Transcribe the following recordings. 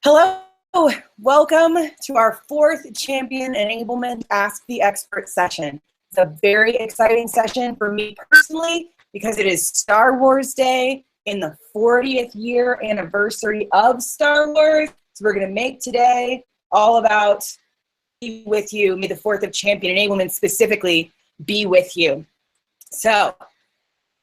Hello, welcome to our fourth Champion Enablement Ask the Expert session. It's a very exciting session for me personally because it is Star Wars Day in the 40th year anniversary of Star Wars. So we're going to make today all about be with you. May the 4th of Champion Enablement specifically be with you. So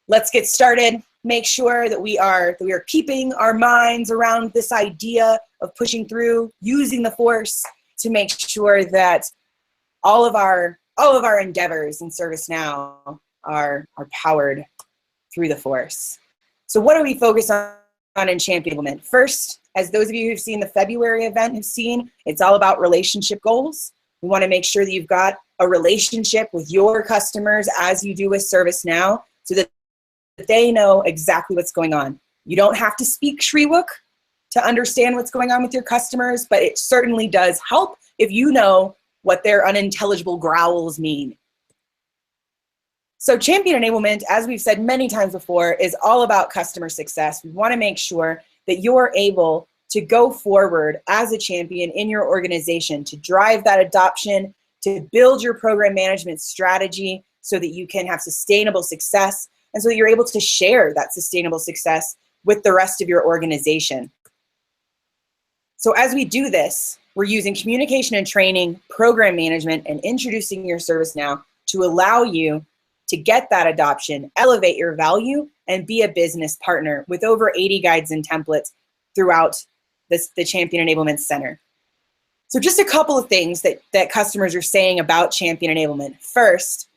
let's get started. Make sure that we are keeping our minds around this idea of pushing through, using the force to make sure that all of our endeavors in ServiceNow are powered through the force. So what do we focus on in Champion Enablement? First, as those of you who've seen the February event have seen, it's all about relationship goals. We want to make sure that you've got a relationship with your customers as you do with ServiceNow so that they know exactly what's going on. You don't have to speak Shriwook to understand what's going on with your customers, but it certainly does help if you know what their unintelligible growls mean. So Champion Enablement, as we've said many times before, is all about customer success. We want to make sure that you're able to go forward as a champion in your organization to drive that adoption, to build your program management strategy so that you can have sustainable success and so that you're able to share that sustainable success with the rest of your organization. So as we do this, we're using communication and training, program management, and introducing your ServiceNow to allow you to get that adoption, elevate your value, and be a business partner with over 80 guides and templates throughout the Champion Enablement Center. So just a couple of things that customers are saying about Champion Enablement. First,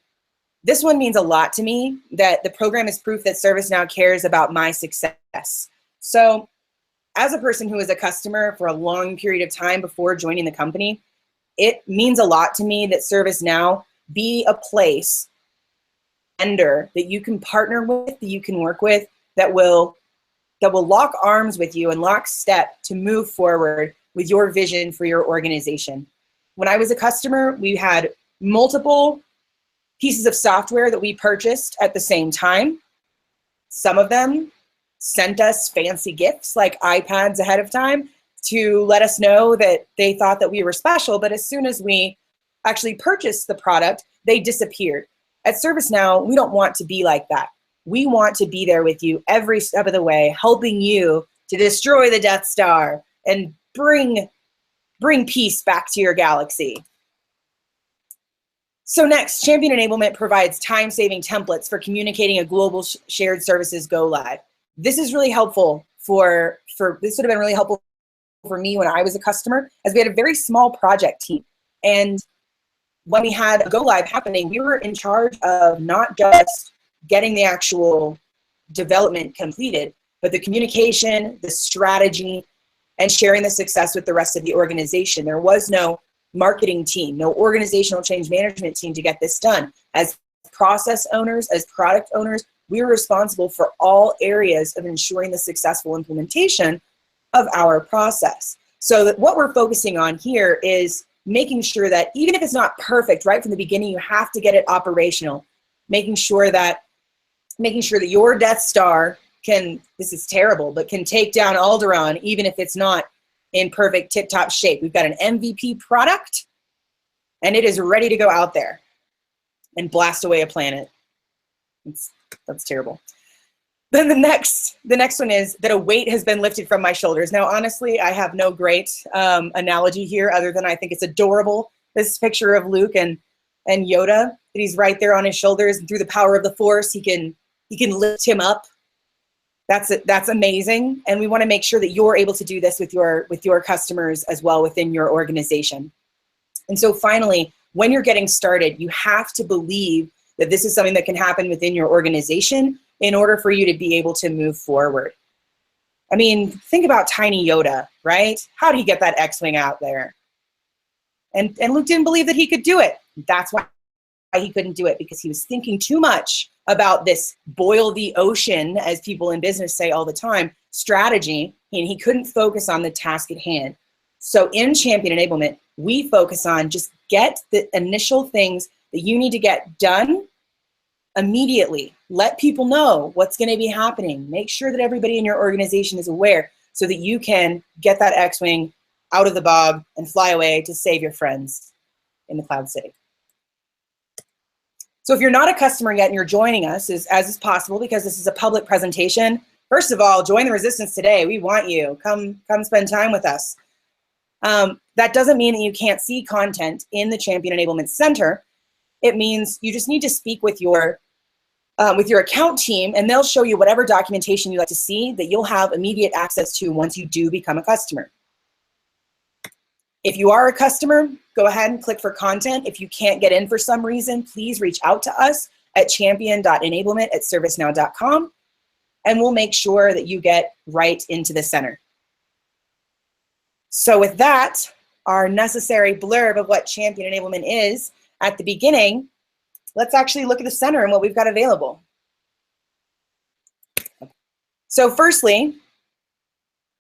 this one means a lot to me, that the program is proof that ServiceNow cares about my success. So as a person who was a customer for a long period of time before joining the company, it means a lot to me that ServiceNow be a place, vendor that you can partner with, that you can work with, that will lock arms with you and lock step to move forward with your vision for your organization. When I was a customer, we had multiple pieces of software that we purchased at the same time. Some of them sent us fancy gifts like iPads ahead of time to let us know that they thought that we were special, but as soon as we actually purchased the product, they disappeared. At ServiceNow, we don't want to be like that. We want to be there with you every step of the way, helping you to destroy the Death Star and bring peace back to your galaxy. So next, Champion Enablement provides time-saving templates for communicating a global shared services go live. This is really helpful this would have been really helpful for me when I was a customer, as we had a very small project team. And when we had a go live happening, we were in charge of not just getting the actual development completed, but the communication, the strategy, and sharing the success with the rest of the organization. There was no marketing team, no organizational change management team to get this done. As process owners, as product owners, we were responsible for all areas of ensuring the successful implementation of our process. So that what we're focusing on here is making sure that even if it's not perfect right from the beginning, you have to get it operational. Making sure that your Death Star this is terrible, but can take down Alderaan even if it's not in perfect tip-top shape. We've got an MVP product, and it is ready to go out there and blast away a planet. That's terrible. Then the next one is that a weight has been lifted from my shoulders. Now, honestly, I have no great analogy here other than I think it's adorable, this picture of Luke and Yoda, that he's right there on his shoulders, and through the power of the Force, he can lift him up. That's amazing, and we want to make sure that you're able to do this with your customers as well within your organization. And so finally, when you're getting started, you have to believe that this is something that can happen within your organization in order for you to be able to move forward. I mean, think about tiny Yoda, right? How did he get that X-Wing out there? And Luke didn't believe that he could do it. That's why he couldn't do it, because he was thinking too much about this boil the ocean, as people in business say all the time, strategy, and he couldn't focus on the task at hand. So in Champion Enablement, we focus on just get the initial things that you need to get done immediately. Let people know what's going to be happening. Make sure that everybody in your organization is aware. so that you can get that X-Wing out of the bog and fly away to save your friends in the Cloud City. So if you're not a customer yet and you're joining us, as is possible because this is a public presentation, first of all, join the resistance today. We want you. Come spend time with us. That doesn't mean that you can't see content in the Champion Enablement Center. It means you just need to speak with your account team, and they'll show you whatever documentation you'd like to see that you'll have immediate access to once you do become a customer. If you are a customer, go ahead and click for content. If you can't get in for some reason, please reach out to us at champion.enablement@servicenow.com, and we'll make sure that you get right into the center. So with that, our necessary blurb of what Champion Enablement is at the beginning, let's actually look at the center and what we've got available. So firstly,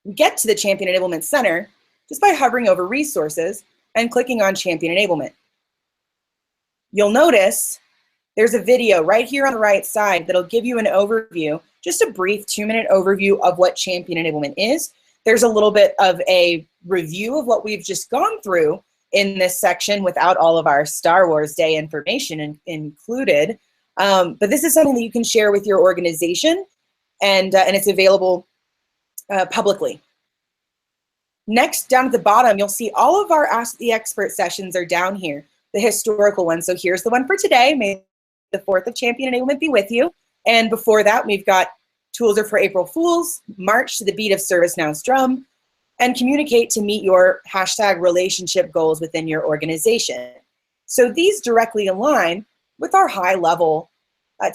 we get to the Champion Enablement Center just by hovering over Resources and clicking on Champion Enablement. You'll notice there's a video right here on the right side that'll give you an overview, just a brief 2-minute overview of what Champion Enablement is. There's a little bit of a review of what we've just gone through in this section without all of our Star Wars Day information included. But this is something that you can share with your organization, and it's available publicly. Next, down at the bottom, you'll see all of our Ask the Expert sessions are down here, the historical ones. So here's the one for today. May the 4th of Champion Enablement be with you. And before that, we've got Tools are for April Fools, March to the Beat of ServiceNow's Drum, and Communicate to meet your #relationship goals within your organization. So these directly align with our high-level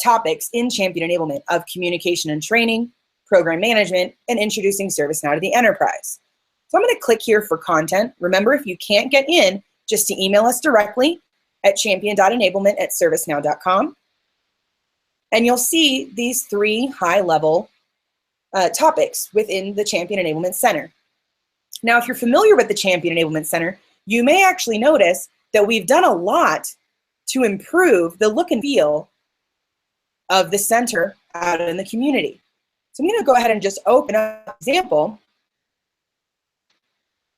topics in Champion Enablement of communication and training, program management, and introducing ServiceNow to the enterprise. So I'm going to click here for content. Remember, if you can't get in, just to email us directly at champion.enablement@servicenow.com. And you'll see these 3 high-level topics within the Champion Enablement Center. Now, if you're familiar with the Champion Enablement Center, you may actually notice that we've done a lot to improve the look and feel of the center out in the community. So I'm going to go ahead and just open up an example.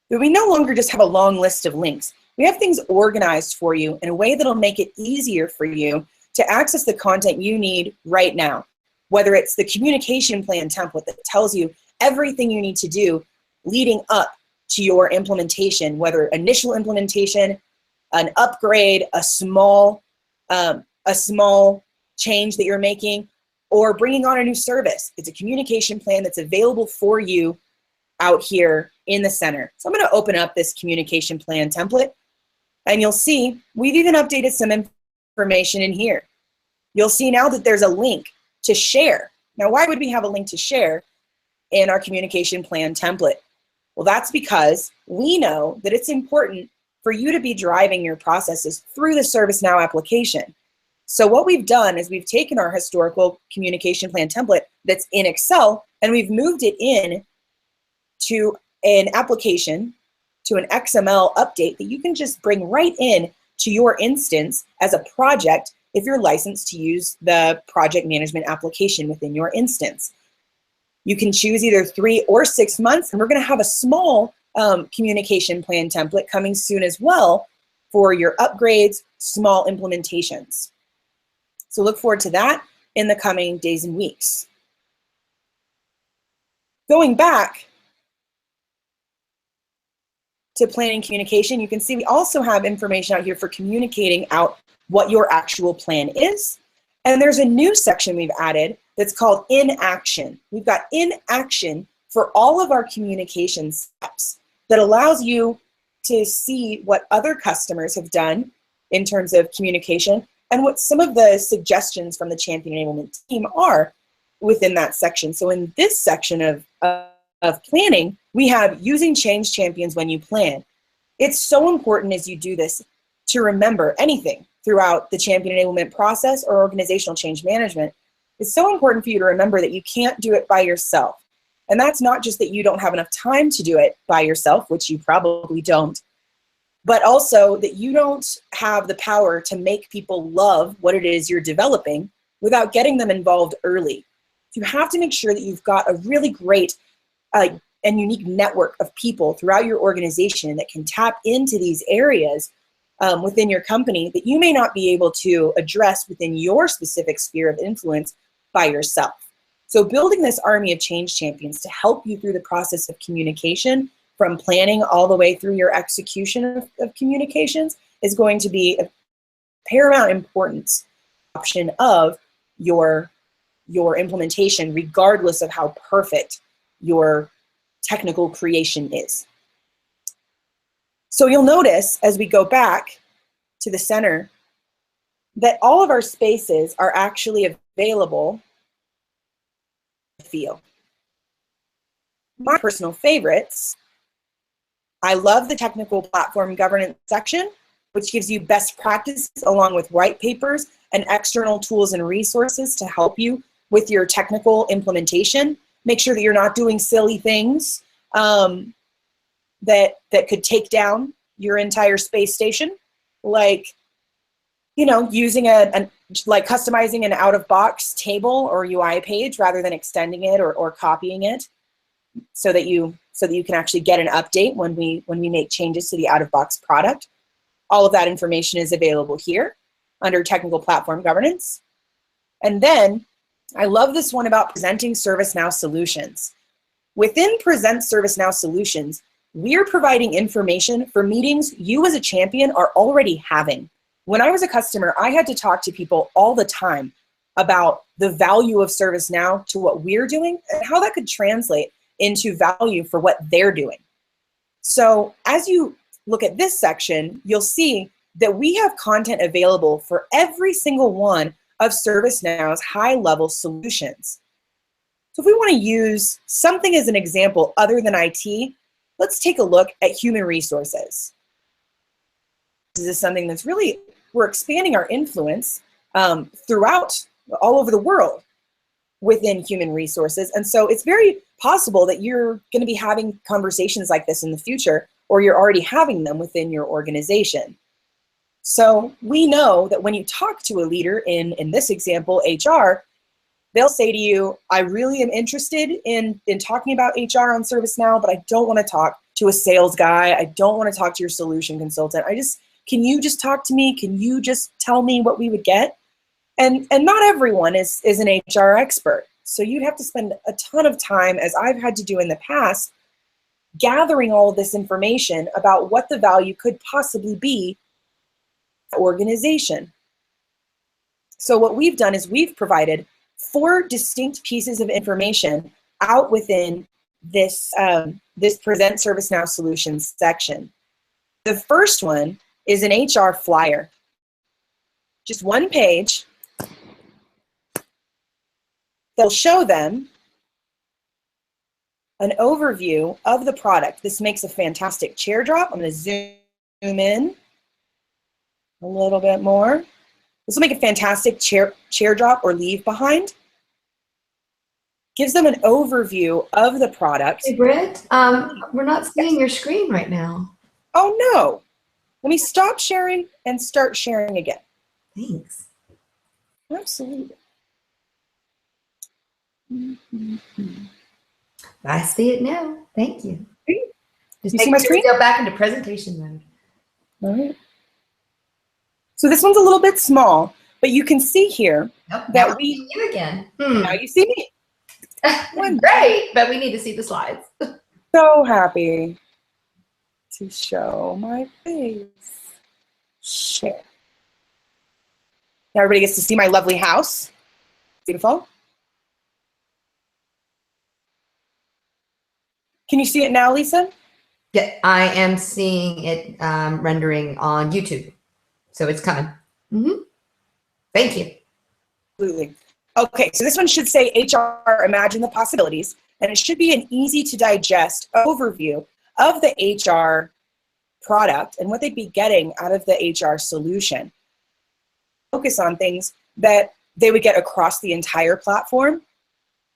But we no longer just have a long list of links. We have things organized for you in a way that'll make it easier for you to access the content you need right now. Whether it's the communication plan template that tells you everything you need to do leading up to your implementation, whether initial implementation, an upgrade, a small change that you're making, or bringing on a new service. It's a communication plan that's available for you out here in the center. So I'm going to open up this communication plan template, and you'll see we've even updated some information in here. You'll see now that there's a link to share. Now, why would we have a link to share in our communication plan template? Well, that's because we know that it's important for you to be driving your processes through the ServiceNow application. So what we've done is we've taken our historical communication plan template that's in Excel, and we've moved it in to an application, to an XML update that you can just bring right in to your instance as a project if you're licensed to use the project management application within your instance. You can choose either 3 or 6 months, and we're going to have a small communication plan template coming soon as well for your upgrades, small implementations. So look forward to that in the coming days and weeks. Going back to planning communication, you can see we also have information out here for communicating out what your actual plan is. And there's a new section we've added that's called In Action. We've got In Action for all of our communication steps that allows you to see what other customers have done in terms of communication and what some of the suggestions from the Champion Enablement team are within that section. So in this section of planning, we have using change champions when you plan. It's so important as you do this to remember anything throughout the Champion Enablement process or organizational change management. It's so important for you to remember that you can't do it by yourself. And that's not just that you don't have enough time to do it by yourself, which you probably don't, but also that you don't have the power to make people love what it is you're developing without getting them involved early. You have to make sure that you've got a really great and unique network of people throughout your organization that can tap into these areas within your company that you may not be able to address within your specific sphere of influence by yourself. So building this army of change champions to help you through the process of communication, from planning all the way through your execution of communications, is going to be a paramount importance option of your implementation, regardless of how perfect your technical creation is. So you'll notice as we go back to the center that all of our spaces are actually available to feel. My personal favorites, I love the technical platform governance section, which gives you best practices along with white papers and external tools and resources to help you with your technical implementation. Make sure that you're not doing silly things that could take down your entire space station, like, you know, using like customizing an out-of-box table or UI page rather than extending it or copying it, so that you can actually get an update when we make changes to the out-of-box product. All of that information is available here under Technical Platform Governance. And then I love this one about presenting ServiceNow solutions. Within Present ServiceNow Solutions, we're providing information for meetings you as a champion are already having. When I was a customer, I had to talk to people all the time about the value of ServiceNow to what we're doing and how that could translate into value for what they're doing. So as you look at this section, you'll see that we have content available for every single one of ServiceNow's high-level solutions. So if we want to use something as an example other than IT, let's take a look at human resources. This is something that's really, we're expanding our influence throughout, all over the world within human resources. And so it's very possible that you're going to be having conversations like this in the future, or you're already having them within your organization. So we know that when you talk to a leader in this example, HR, they'll say to you, I really am interested in talking about HR on ServiceNow, but I don't want to talk to a sales guy. I don't want to talk to your solution consultant. Can you just talk to me? Can you just tell me what we would get? And not everyone is an HR expert. So you'd have to spend a ton of time, as I've had to do in the past, gathering all of this information about what the value could possibly be for the organization. So what we've done is we've provided 4 distinct pieces of information out within this, this Present ServiceNow Solutions section. The first one is an HR flyer. Just one page. They'll show them an overview of the product. This makes a fantastic chair drop. I'm going to zoom in a little bit more. This will make a fantastic chair drop or leave behind. Gives them an overview of the product. Hey, Britt, we're not seeing your screen right now. Oh, no. Let me stop sharing and start sharing again. Thanks. Absolutely. I see it now. Thank you. Just you see my screen? Go back into presentation mode. All right. So this one's a little bit small, but you can see here that we see you again. Now you see me. Great, but we need to see the slides. So happy to show my face. Share. Now everybody gets to see my lovely house. Beautiful. Can you see it now, Lisa? Yeah, I am seeing it rendering on YouTube. So it's coming. Thank you. Absolutely. Okay, so this one should say HR Imagine the Possibilities, and it should be an easy to digest overview of the HR product and what they'd be getting out of the HR solution. Focus on things that they would get across the entire platform,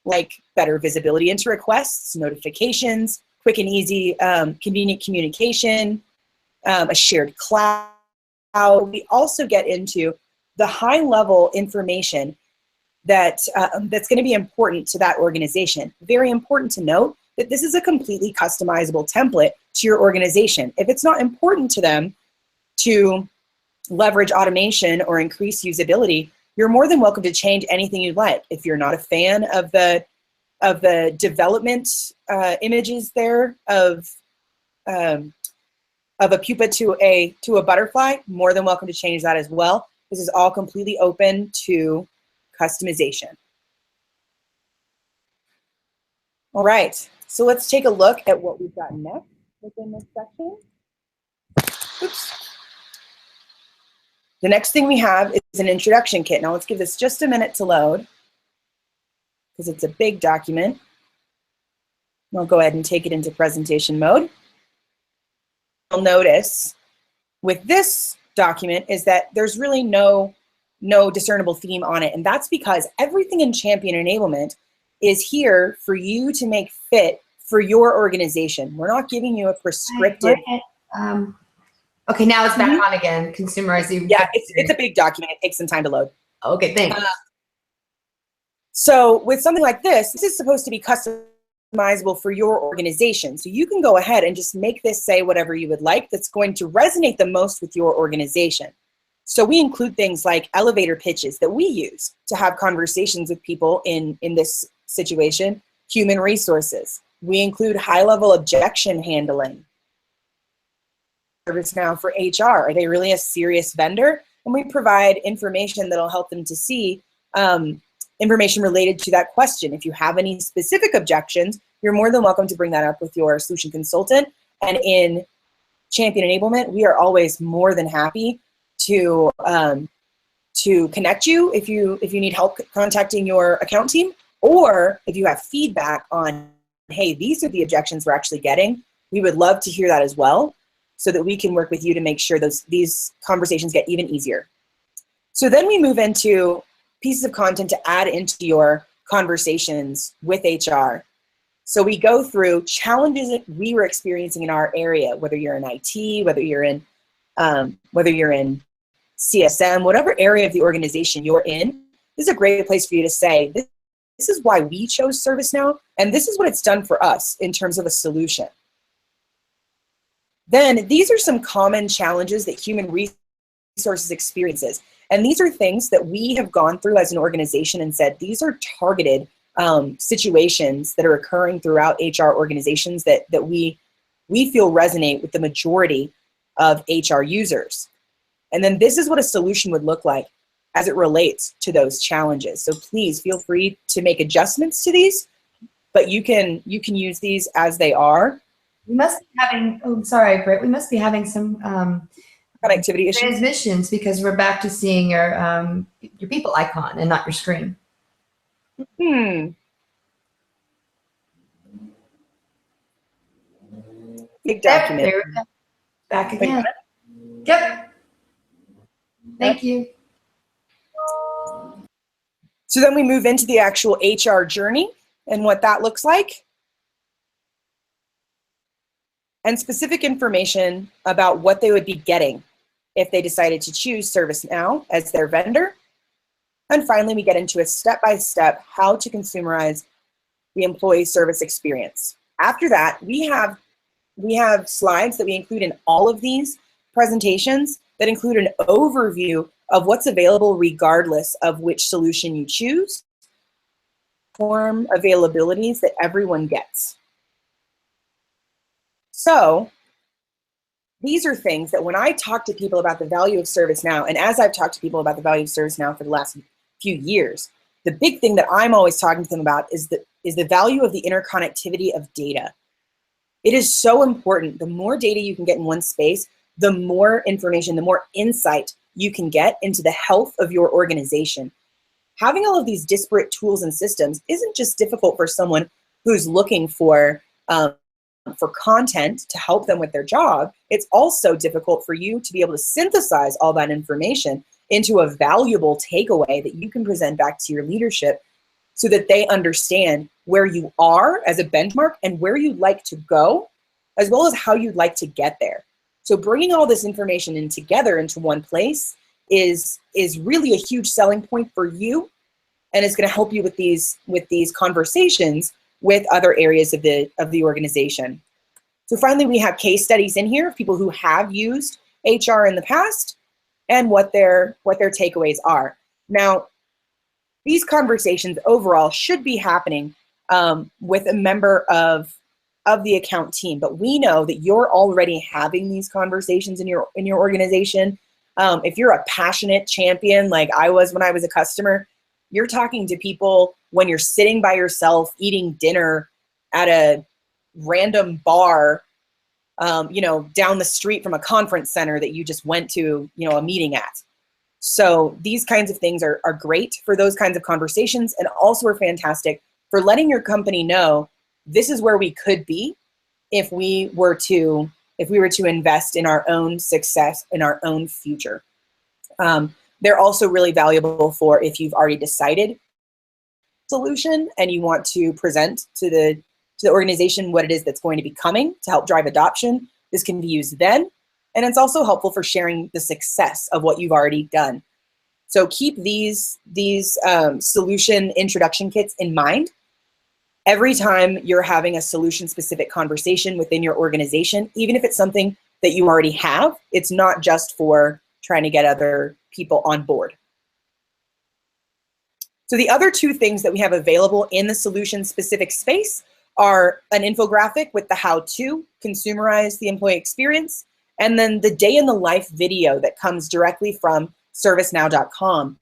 like better visibility into requests, notifications, quick and easy, convenient communication, a shared cloud. We also get into the high-level information that that's going to be important to that organization. Very important to note that this is a completely customizable template to your organization. If it's not important to them to leverage automation or increase usability, you're more than welcome to change anything you'd like. If you're not a fan of the development images there of a pupa to a butterfly, more than welcome to change that as well. This is all completely open to customization. All right, so let's take a look at what we've got next within this section. Oops. The next thing we have is an introduction kit. Now let's give this just a minute to load because it's a big document. I'll go ahead and take it into presentation mode. You'll notice with this document is that there's really no discernible theme on it. And that's because everything in Champion Enablement is here for you to make fit for your organization. We're not giving you a prescriptive. Okay, now it's back on again. Consumerize. Yeah, it's a big document. It takes some time to load. Okay, thanks. So with something like this is supposed to be customizable for your organization. So you can go ahead and just make this say whatever you would like that's going to resonate the most with your organization. So we include things like elevator pitches that we use to have conversations with people in this situation, human resources. We include high-level objection handling. ServiceNow for HR, are they really a serious vendor? And we provide information that'll help them to see information related to that question. If you have any specific objections, you're more than welcome to bring that up with your solution consultant. And in Champion Enablement, we are always more than happy to connect you if you need help contacting your account team, or if you have feedback on, hey, these are the objections we're actually getting. We would love to hear that as well, so that we can work with you to make sure these conversations get even easier. So then we move into pieces of content to add into your conversations with HR. So we go through challenges that we were experiencing in our area, whether you're in IT, whether you're in CSM, whatever area of the organization you're in. This is a great place for you to say, this is why we chose ServiceNow, and this is what it's done for us in terms of a solution. Then these are some common challenges that human resources experiences. And these are things that we have gone through as an organization and said, these are targeted situations that are occurring throughout HR organizations that we feel resonate with the majority of HR users. And then this is what a solution would look like as it relates to those challenges. So please feel free to make adjustments to these, but you can use these as they are. We must be having, oh, sorry, Britt, we must be having some connectivity issues. Transmissions, because we're back to seeing your people icon and not your screen. Big document. There we go. Back again. Yep. Thank you. So then we move into the actual HR journey and what that looks like. And specific information about what they would be getting if they decided to choose ServiceNow as their vendor. And finally, we get into a step-by-step how to consumerize the employee service experience. After that, we have slides that we include in all of these presentations that include an overview of what's available regardless of which solution you choose, form availabilities that everyone gets. So these are things that when I talk to people about the value of ServiceNow, and as I've talked to people about the value of ServiceNow for the last few years, the big thing that I'm always talking to them about is the value of the interconnectivity of data. It is so important. The more data you can get in one space, the more information, the more insight you can get into the health of your organization. Having all of these disparate tools and systems isn't just difficult for someone who's looking for content to help them with their job. It's also difficult for you to be able to synthesize all that information into a valuable takeaway that you can present back to your leadership so that they understand where you are as a benchmark and where you'd like to go, as well as how you'd like to get there. So bringing all this information in together into one place is really a huge selling point for you, and it's going to help you with these conversations with other areas of the organization. So finally, we have case studies in here of people who have used HR in the past and what their takeaways are. Now, these conversations overall should be happening with a member of the account team, but we know that you're already having these conversations in your organization. If you're a passionate champion like I was when I was a customer, you're talking to people when you're sitting by yourself eating dinner at a random bar, down the street from a conference center that you just went to, a meeting at. So these kinds of things are great for those kinds of conversations, and also are fantastic for letting your company know this is where we could be if we were to invest in our own success, in our own future. They're also really valuable for if you've already decided solution and you want to present to the organization what it is that's going to be coming to help drive adoption. This can be used then. And it's also helpful for sharing the success of what you've already done. So keep these solution introduction kits in mind. Every time you're having a solution-specific conversation within your organization, even if it's something that you already have, it's not just for trying to get other people on board. So the other two things that we have available in the solution-specific space are an infographic with the how-to, consumerize the employee experience, and then the day in the life video that comes directly from ServiceNow.com.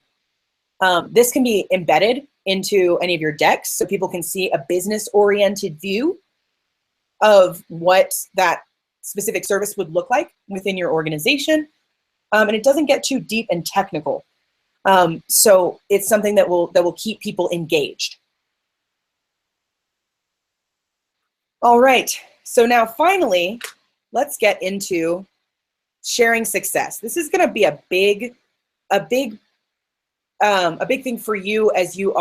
This can be embedded into any of your decks so people can see a business-oriented view of what that specific service would look like within your organization. And it doesn't get too deep and technical. So it's something that will keep people engaged. All right, so now finally, let's get into sharing success. This is going to be a big thing for you as you've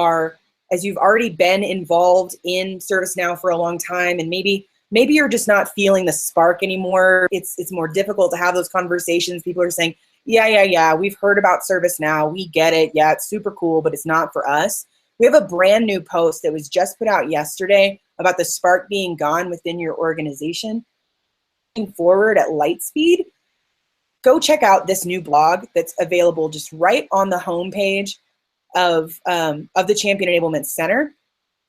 already been involved in ServiceNow for a long time, and maybe you're just not feeling the spark anymore. It's more difficult to have those conversations. People are saying, yeah, we've heard about ServiceNow, we get it, yeah, it's super cool, but it's not for us. We have a brand new post that was just put out yesterday about the spark being gone within your organization. Moving forward at light speed, go check out this new blog that's available just right on the homepage of the Champion Enablement Center.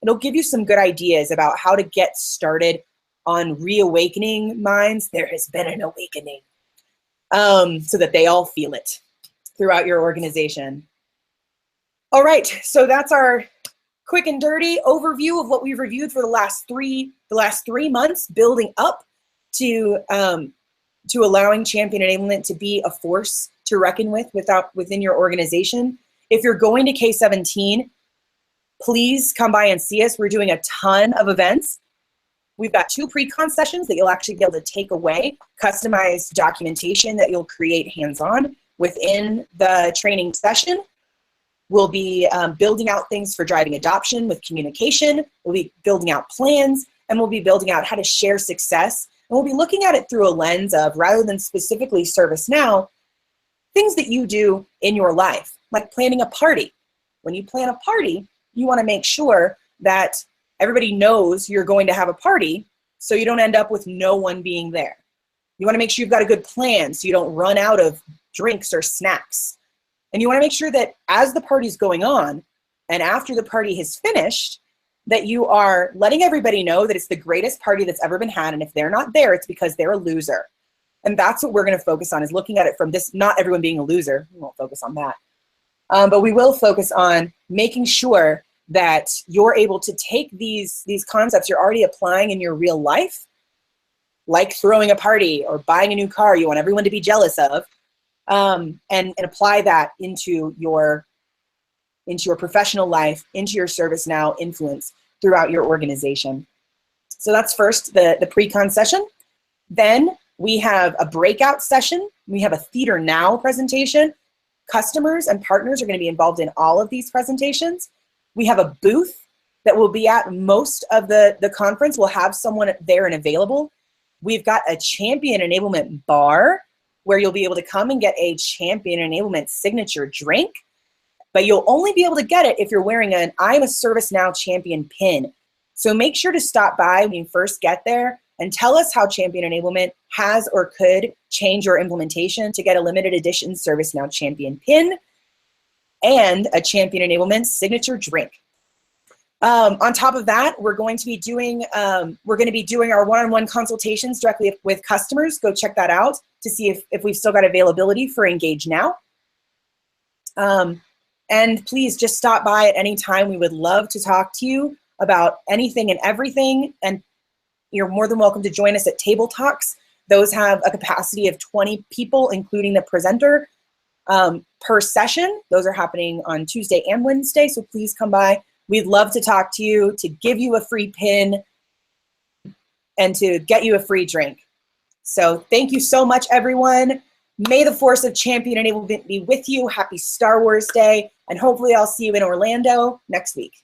It'll give you some good ideas about how to get started on reawakening minds. There has been an awakening, so that they all feel it throughout your organization. All right, so that's our quick and dirty overview of what we've reviewed for the last three months, building up to allowing Champion Enablement to be a force to reckon with within your organization. If you're going to K17, please come by and see us. We're doing a ton of events. We've got 2 pre-con sessions that you'll actually be able to take away, customized documentation that you'll create hands-on within the training session. We'll be building out things for driving adoption with communication. We'll be building out plans, and we'll be building out how to share success. And we'll be looking at it through a lens of, rather than specifically ServiceNow, things that you do in your life, like planning a party. When you plan a party, you want to make sure that everybody knows you're going to have a party, so you don't end up with no one being there. You want to make sure you've got a good plan so you don't run out of drinks or snacks. And you want to make sure that as the party's going on and after the party has finished, that you are letting everybody know that it's the greatest party that's ever been had, and if they're not there, it's because they're a loser. And that's what we're going to focus on, is looking at it from this, not everyone being a loser. We won't focus on that. But we will focus on making sure that you're able to take these concepts you're already applying in your real life, like throwing a party or buying a new car you want everyone to be jealous of, and apply that into your professional life, into your ServiceNow influence throughout your organization. So that's first, the pre-con session. Then we have a breakout session. We have a Theater Now presentation. Customers and partners are going to be involved in all of these presentations. We have a booth that will be at most of the conference. We'll have someone there and available. We've got a Champion Enablement bar where you'll be able to come and get a Champion Enablement signature drink, but you'll only be able to get it if you're wearing an I'm a ServiceNow Champion pin. So make sure to stop by when you first get there and tell us how Champion Enablement has or could change your implementation to get a limited edition ServiceNow Champion pin and a Champion Enablement signature drink. On top of that, we're going to be doing our one-on-one consultations directly with customers. Go check that out to see if we've still got availability for Engage Now. And please just stop by at any time. We would love to talk to you about anything and everything. And you're more than welcome to join us at Table Talks. Those have a capacity of 20 people, including the presenter, per session. Those are happening on Tuesday and Wednesday, so please come by. We'd love to talk to you, to give you a free pin, and to get you a free drink. So thank you so much, everyone. May the force of Champion Enablement be with you. Happy Star Wars Day, and hopefully I'll see you in Orlando next week.